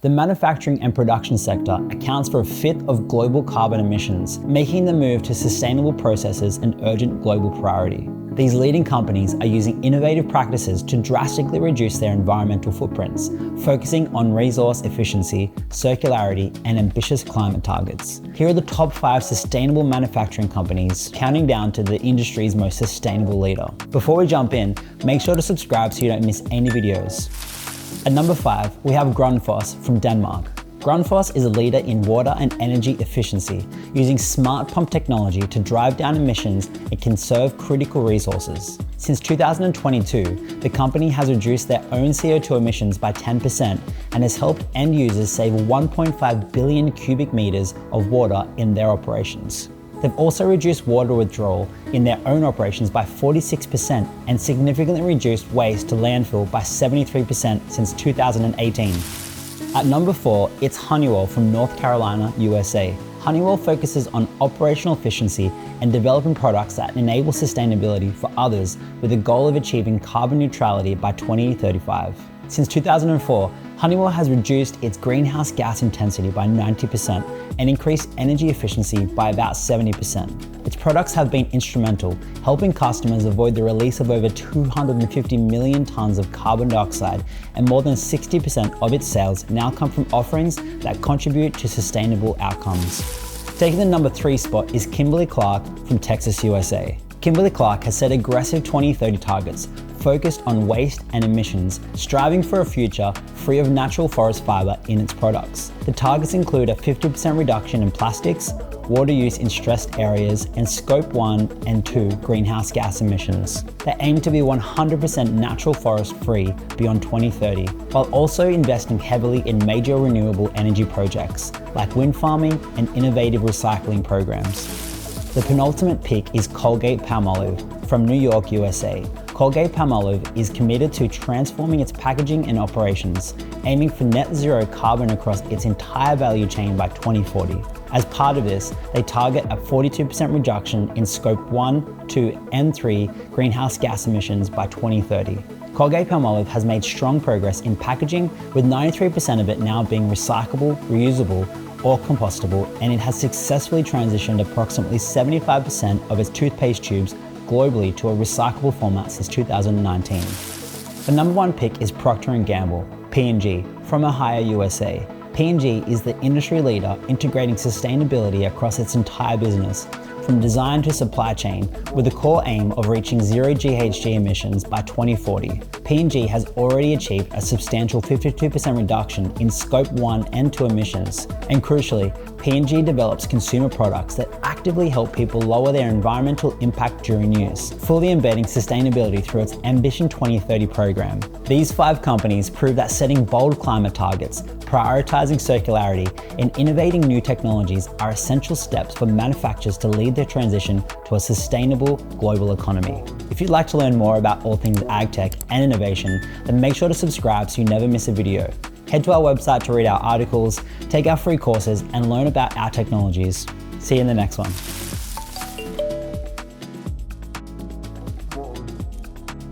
The manufacturing and production sector accounts for a fifth of global carbon emissions, making the move to sustainable processes an urgent global priority. These leading companies are using innovative practices to drastically reduce their environmental footprints, focusing on resource efficiency, circularity, and ambitious climate targets. Here are the top 5 sustainable manufacturing companies, counting down to the industry's most sustainable leader. Before we jump in, make sure to subscribe so you don't miss any videos. At number 5, we have Grundfos from Denmark. Grundfos is a leader in water and energy efficiency, using smart pump technology to drive down emissions and conserve critical resources. Since 2022, the company has reduced their own CO2 emissions by 10% and has helped end users save 1.5 billion cubic meters of water in their operations. They've also reduced water withdrawal in their own operations by 46% and significantly reduced waste to landfill by 73% since 2018. At number 4, it's Honeywell from North Carolina, USA. Honeywell focuses on operational efficiency and developing products that enable sustainability for others with the goal of achieving carbon neutrality by 2035. Since 2004, Honeywell has reduced its greenhouse gas intensity by 90% and increased energy efficiency by about 70%. Its products have been instrumental, helping customers avoid the release of over 250 million tons of carbon dioxide, and more than 60% of its sales now come from offerings that contribute to sustainable outcomes. Taking the number 3 spot is Kimberly-Clark from Texas, USA. Kimberly-Clark has set aggressive 2030 targets focused on waste and emissions, striving for a future free of natural forest fiber in its products. The targets include a 50% reduction in plastics, water use in stressed areas, and Scope 1 and 2 greenhouse gas emissions. They aim to be 100% natural forest free beyond 2030, while also investing heavily in major renewable energy projects like wind farming and innovative recycling programs. The penultimate pick is Colgate-Palmolive from New York, USA. Colgate-Palmolive is committed to transforming its packaging and operations, aiming for net zero carbon across its entire value chain by 2040. As part of this, they target a 42% reduction in Scope 1, 2, and 3 greenhouse gas emissions by 2030. Colgate-Palmolive has made strong progress in packaging, with 93% of it now being recyclable, reusable, or compostable, and it has successfully transitioned approximately 75% of its toothpaste tubes globally to a recyclable format since 2019. The number 1 pick is Procter & Gamble, P&G, from Ohio, USA. P&G is the industry leader integrating sustainability across its entire business, from design to supply chain, with the core aim of reaching zero GHG emissions by 2040. P&G has already achieved a substantial 52% reduction in Scope 1 and 2 emissions, and crucially, P&G develops consumer products that actively help people lower their environmental impact during use, fully embedding sustainability through its Ambition 2030 program. These 5 companies prove that setting bold climate targets, prioritizing circularity, and innovating new technologies are essential steps for manufacturers to lead their transition to a sustainable global economy. If you'd like to learn more about all things ag tech and innovation, then make sure to subscribe so you never miss a video. Head to our website to read our articles, take our free courses, and learn about our technologies. See you in the next one.